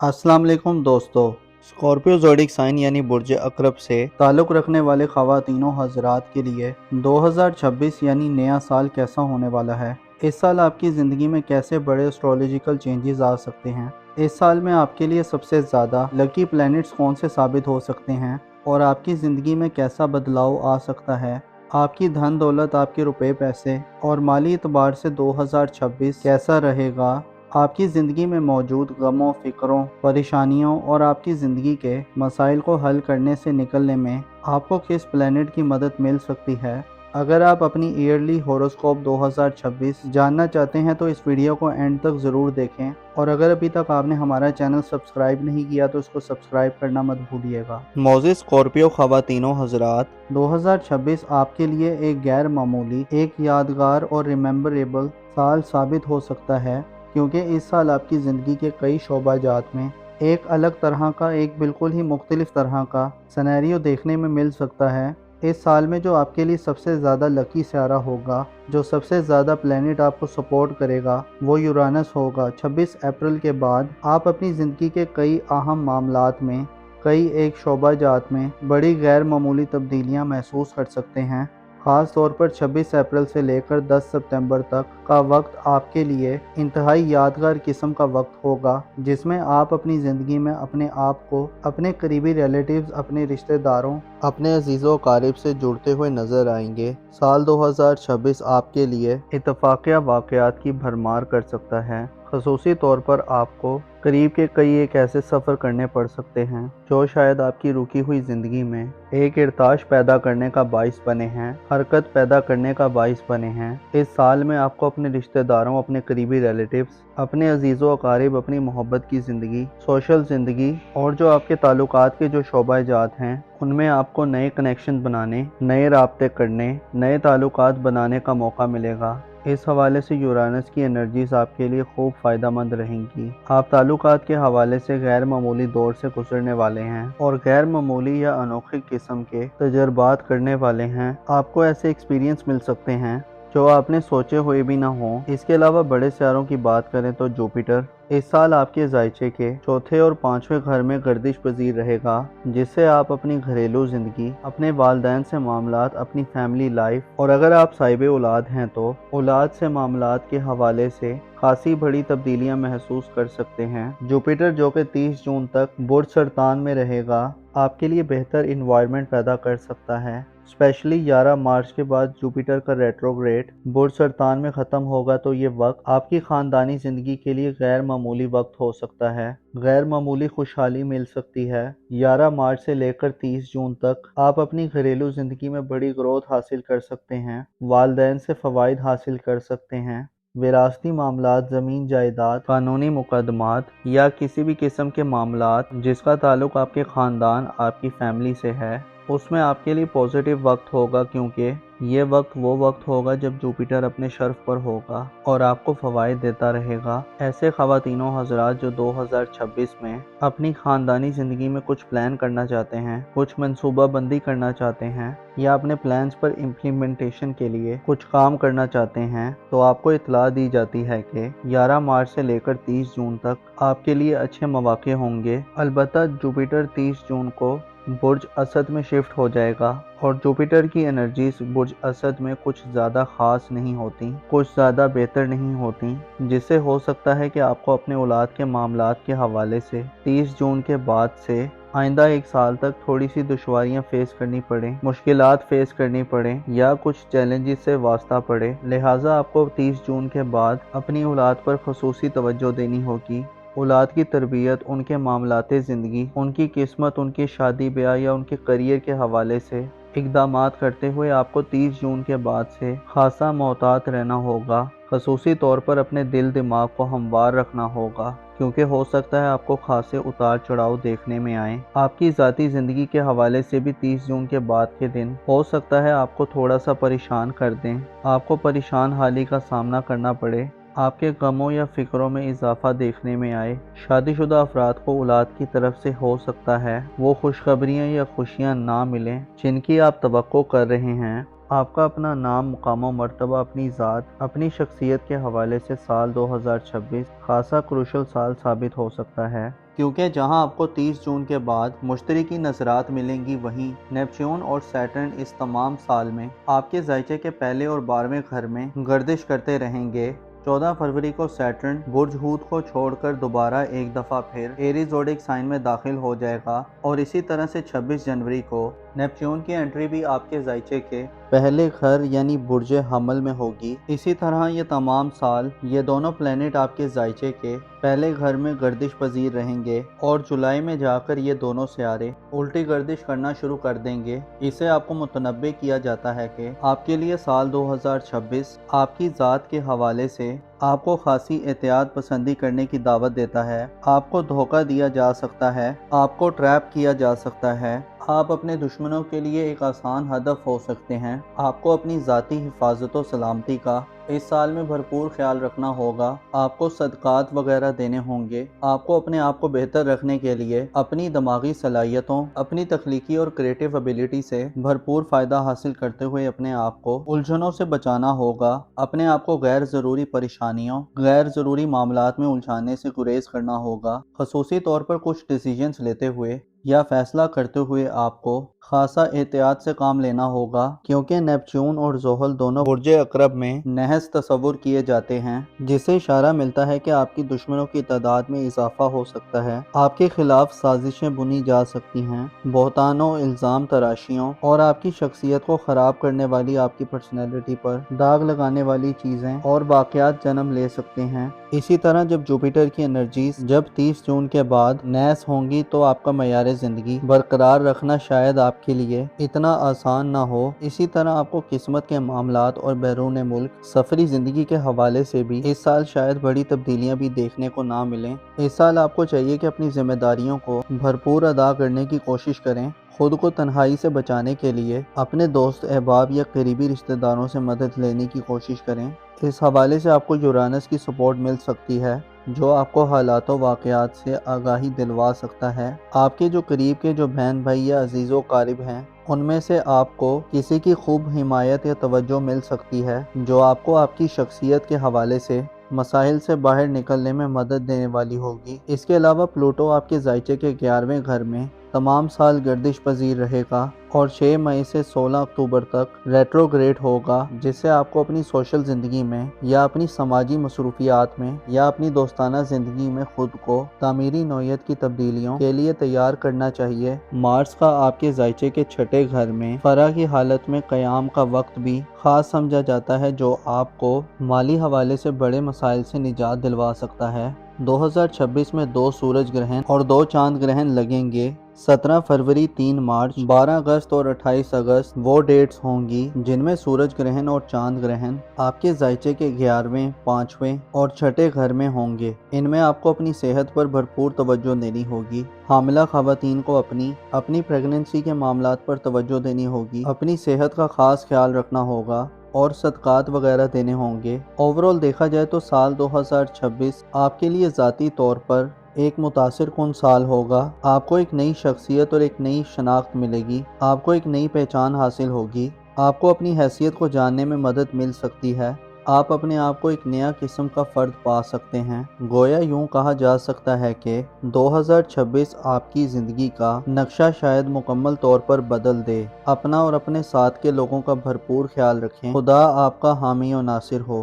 अस्सलाम वालेकुम दोस्तों। स्कॉर्पियो ज़ोडिक साइन यानी बुर्ज अकरब से ताल्लुक़ रखने वाले ख़वातीनों हज़रात के लिए 2026 यानी नया साल कैसा होने वाला है। इस साल आपकी ज़िंदगी में कैसे बड़े एस्ट्रोलॉजिकल चेंजेस आ सकते हैं। इस साल में आपके लिए सबसे ज़्यादा लकी प्लैनेट्स कौन से साबित हो सकते हैं और आपकी ज़िंदगी में कैसा बदलाव आ सकता है। आपकी धन दौलत, आपके रुपए पैसे और माली एतबार से 2026 कैसा रहेगा। आपकी ज़िंदगी में मौजूद गमों, फ़िक्रों, परेशानियों और आपकी ज़िंदगी के मसाइल को हल करने से निकलने में आपको किस प्लैनेट की मदद मिल सकती है। अगर आप अपनी ईयरली हॉरोस्कोप 2026 जानना चाहते हैं तो इस वीडियो को एंड तक ज़रूर देखें, और अगर अभी तक आपने हमारा चैनल सब्सक्राइब नहीं किया तो इसको सब्सक्राइब करना मत भूलिएगा। मौजूद स्कॉर्पियो ख़वातीनों हज़रात, 2026 आपके लिए एक गैर मामूली, एक यादगार और रिमेम्बरेबल साल साबित हो सकता है, क्योंकि इस साल आपकी ज़िंदगी के कई शोबाजात में एक अलग तरह का, एक बिल्कुल ही मुख्तलिफ तरह का सिनेरियो देखने में मिल सकता है। इस साल में जो आपके लिए सबसे ज़्यादा लकी सितारा होगा, जो सबसे ज़्यादा प्लैनेट आपको सपोर्ट करेगा, वो यूरानस होगा। 26 अप्रैल के बाद आप अपनी ज़िंदगी के कई अहम मामलात में, कई एक शोबाजात में बड़ी गैर मामूली तब्दीलियाँ महसूस कर सकते हैं। ख़ास तौर पर 26 अप्रैल से लेकर 10 सितंबर तक का वक्त आपके लिए इंतहाई यादगार किस्म का वक्त होगा, जिसमें आप अपनी ज़िंदगी में अपने आप को अपने करीबी रिलेटिव्स, अपने रिश्तेदारों, अपने अजीज़ों क़रीब से जुड़ते हुए नज़र आएंगे। साल 2026 आपके लिए इत्तफ़ाक़िया वाक़यात की भरमार कर सकता है। ख़ुसूसी तौर पर आपको करीब के कई एक ऐसे सफ़र करने पड़ सकते हैं जो शायद आपकी रुकी हुई ज़िंदगी में एक इर्ताश पैदा करने का बाइस बने हैं, हरकत पैदा करने का बाइस बने हैं। इस साल में आपको अपने रिश्तेदारों, अपने करीबी रिलेटिव्स, अपने अजीज़ों अकारिब, अपनी मोहब्बत की ज़िंदगी, सोशल ज़िंदगी और जो आपके ताल्लुकात के जो शोबाजात हैं, उनमें आपको नए कनेक्शन बनाने, नए राब्ते करने, नए ताल्लुकात बनाने का मौका मिलेगा। इस हवाले से यूरानस की एनर्जीज आपके लिए खूब फ़ायदेमंद रहेंगी। आप ताल्लुकात के हवाले से गैर मामूली दौर से गुजरने वाले हैं और गैर मामूली या अनोखी किस्म के तजर्बात करने वाले हैं। आपको ऐसे एक्सपीरियंस मिल सकते हैं जो आपने सोचे हुए भी ना हो। इसके अलावा बड़े सितारों की बात करें तो जुपिटर इस साल आपके ज़ायचे के चौथे और पांचवें घर में गर्दिश पजीर रहेगा, जिससे आप अपनी घरेलू ज़िंदगी, अपने वालिदैन से मामलात, अपनी फैमिली लाइफ और अगर आप साहिब औलाद हैं तो औलाद से मामलात के हवाले से खासी बड़ी तब्दीलियां महसूस कर सकते हैं। जुपिटर जो कि 30 जून तक बुर्ज सरतान में रहेगा, आपके लिए बेहतर इन्वायरमेंट पैदा कर सकता है। स्पेशली 11 मार्च के बाद जुपिटर का रेट्रोग्रेड बुर्ज सरतान में ख़त्म होगा तो ये वक्त आपकी ख़ानदानी ज़िंदगी के लिए गैर मामूली वक्त हो सकता है। गैर मामूली खुशहाली मिल सकती है। 11 मार्च से लेकर 30 जून तक आप अपनी घरेलू ज़िंदगी में बड़ी ग्रोथ हासिल कर सकते हैं, वालिदैन से फ़वाइद हासिल कर सकते हैं। विरासती मामलात, ज़मीन जायदाद, कानूनी मुकदमात या किसी भी किस्म के मामलात जिसका ताल्लुक आपके ख़ानदान, आपकी फैमिली से है, उसमें आपके लिए पॉजिटिव वक्त होगा, क्योंकि ये वक्त वो वक्त होगा जब जुपिटर अपने शर्फ पर होगा और आपको फ़वाइद देता रहेगा। ऐसे ख़वातीनों हज़रात जो 2026 में अपनी ख़ानदानी ज़िंदगी में कुछ प्लान करना चाहते हैं, कुछ मनसूबा बंदी करना चाहते हैं या अपने प्लान्स पर इम्प्लीमेंटेशन के लिए कुछ काम करना चाहते हैं, तो आपको इत्तला दी जाती है कि 11 मार्च से लेकर 30 जून तक आपके लिए अच्छे मौके होंगे। अलबत्ता जुपिटर 30 जून को बुर्ज असद में शिफ्ट हो जाएगा और जुपिटर की एनर्जीज बुर्ज असद में कुछ ज़्यादा ख़ास नहीं होती, कुछ ज़्यादा बेहतर नहीं होती, जिससे हो सकता है कि आपको अपने औलाद के मामलात के हवाले से 30 जून के बाद से आइंदा एक साल तक थोड़ी सी दुश्वारियाँ फेस करनी पड़ें, मुश्किलात फेस करनी पड़ें या कुछ चैलेंजेस से वास्ता पड़े। लिहाजा आपको 30 जून के बाद अपनी औलाद पर खुसूसी तवज्जो देनी होगी। औलाद की तरबियत, उनके मामलाते ज़िंदगी, उनकी किस्मत, उनकी शादी ब्याह या उनके करियर के हवाले से इक़दामात करते हुए आपको 30 जून के बाद से खासा मोहतात रहना होगा। ख़ुसूसी तौर पर अपने दिल दिमाग को हमवार रखना होगा, क्योंकि हो सकता है आपको खासे उतार चढ़ाव देखने में आए। आपकी ज़ाती ज़िंदगी के हवाले से भी 30 जून के बाद के दिन हो सकता है आपको थोड़ा सा परेशान कर दें, आपको परेशान हाली का सामना करना पड़े, आपके गमों या फ़िक्रों में इजाफा देखने में आए। शादीशुदा अफराद को औलाद की तरफ से हो सकता है वो खुशखबरियाँ या खुशियाँ ना मिलें जिनकी आप तवक्को कर रहे हैं। آپ کا اپنا نام، مقام و مرتبہ، اپنی ذات، اپنی شخصیت کے حوالے سے سال 2026 خاصا کروشل سال ثابت ہو سکتا ہے، کیونکہ جہاں آپ کو 30 جون کے بعد مشترکی نظرات ملیں گی، وہیں نیپچون اور سیٹرن اس تمام سال میں آپ کے ذائچے کے پہلے اور 12ویں گھر میں گردش کرتے رہیں گے۔ 14 فروری کو سیٹرن برج ہوت کو چھوڑ کر دوبارہ ایک دفعہ پھر ایریز زوڈک سائن میں داخل ہو جائے گا، اور اسی طرح سے 26 جنوری کو نیپچون کی انٹری بھی آپ کے ذائچے کے پہلے گھر یعنی برج حمل میں ہوگی۔ اسی طرح یہ تمام سال یہ دونوں پلینٹ آپ کے ذائچے کے پہلے گھر میں گردش پذیر رہیں گے، اور جولائی میں جا کر یہ دونوں سیارے الٹی گردش کرنا شروع کر دیں گے۔ اسے آپ کو متنبع کیا جاتا ہے کہ آپ کے لیے سال 2026 آپ کی ذات کے حوالے سے آپ کو خاصی احتیاط پسندی کرنے کی دعوت دیتا ہے۔ آپ کو دھوکہ دیا جا سکتا ہے، آپ کو ٹریپ کیا جا سکتا ہے، آپ اپنے دشمنوں کے لیے ایک آسان ہدف ہو سکتے ہیں۔ آپ کو اپنی ذاتی حفاظت و سلامتی کا اس سال میں بھرپور خیال رکھنا ہوگا۔ آپ کو صدقات وغیرہ دینے ہوں گے۔ آپ کو اپنے آپ کو بہتر رکھنے کے لیے اپنی دماغی صلاحیتوں، اپنی تخلیقی اور کریٹو ابیلٹی سے بھرپور فائدہ حاصل کرتے ہوئے اپنے آپ کو الجھنوں سے بچانا ہوگا۔ اپنے آپ کو غیر ضروری پریشانیوں، غیر ضروری معاملات میں الجھانے سے گریز کرنا ہوگا۔ خصوصی طور پر کچھ ڈیسیژنز لیتے ہوئے یا فیصلہ کرتے ہوئے آپ کو خاصا احتیاط سے کام لینا ہوگا، کیونکہ نیپچون اور زحل دونوں برج عقرب میں نحس تصور کیے جاتے ہیں، جس سے اشارہ ملتا ہے کہ آپ کی دشمنوں کی تعداد میں اضافہ ہو سکتا ہے، آپ کے خلاف سازشیں بنی جا سکتی ہیں، بہتانوں، الزام تراشیوں اور آپ کی شخصیت کو خراب کرنے والی آپ کی پرسنالٹی پر داغ لگانے والی چیزیں اور واقعات جنم لے سکتے ہیں۔ اسی طرح جب جوپیٹر کی انرجیز جب 30 جون کے بعد نحس ہوں گی تو آپ کا معیار زندگی برقرار رکھنا شاید آپ کے لیے اتنا آسان نہ ہو۔ اسی طرح آپ کو قسمت کے معاملات اور بیرون ملک سفری زندگی کے حوالے سے بھی اس سال شاید بڑی تبدیلیاں بھی دیکھنے کو نہ ملیں۔ اس سال آپ کو چاہیے کہ اپنی ذمہ داریوں کو بھرپور ادا کرنے کی کوشش کریں۔ خود کو تنہائی سے بچانے کے لیے اپنے دوست، احباب یا قریبی رشتہ داروں سے مدد لینے کی کوشش کریں۔ اس حوالے سے آپ کو یورانس کی سپورٹ مل سکتی ہے، جو آپ کو حالات و واقعات سے آگاہی دلوا سکتا ہے۔ آپ کے جو قریب کے جو بہن بھائی یا عزیز و قارب ہیں، ان میں سے آپ کو کسی کی خوب حمایت یا توجہ مل سکتی ہے، جو آپ کو آپ کی شخصیت کے حوالے سے مسائل سے باہر نکلنے میں مدد دینے والی ہوگی۔ اس کے علاوہ پلوٹو آپ کے ذائچے کے 11ویں گھر میں تمام سال گردش پذیر رہے گا اور 6 مئی سے 16 اکتوبر تک ریٹروگریڈ ہوگا، جس سے آپ کو اپنی سوشل زندگی میں یا اپنی سماجی مصروفیات میں یا اپنی دوستانہ زندگی میں خود کو تعمیری نوعیت کی تبدیلیوں کے لیے تیار کرنا چاہیے۔ مارس کا آپ کے ذائچے کے 6 گھر میں فرح کی حالت میں قیام کا وقت بھی خاص سمجھا جاتا ہے، جو آپ کو مالی حوالے سے بڑے مسائل سے نجات دلوا سکتا ہے۔ 2026 میں 2 سورج گرہن اور 2 چاند گرہن لگیں گے۔ 17 فروری، 3 مارچ، 12 اگست اور 28 اگست وہ ڈیٹس ہوں گی جن میں سورج گرہن اور چاند گرہن آپ کے ذائچے کے 11ویں، 5ویں اور 6 گھر میں ہوں گے۔ ان میں آپ کو اپنی صحت پر بھرپور توجہ دینی ہوگی۔ حاملہ خواتین کو اپنی پریگننسی کے معاملات پر توجہ دینی ہوگی، اپنی صحت کا خاص خیال رکھنا ہوگا اور صدقات وغیرہ دینے ہوں گے۔ اوورال دیکھا جائے تو سال 2026 آپ کے لیے ذاتی طور پر ایک متاثر کن سال ہوگا۔ آپ کو ایک نئی شخصیت اور ایک نئی شناخت ملے گی، آپ کو ایک نئی پہچان حاصل ہوگی، آپ کو اپنی حیثیت کو جاننے میں مدد مل سکتی ہے، آپ اپنے آپ کو ایک نیا قسم کا فرد پا سکتے ہیں۔ گویا یوں کہا جا سکتا ہے کہ 2026 آپ کی زندگی کا نقشہ شاید مکمل طور پر بدل دے۔ اپنا اور اپنے ساتھ کے لوگوں کا بھرپور خیال رکھیں۔ خدا آپ کا حامی و ناصر ہو۔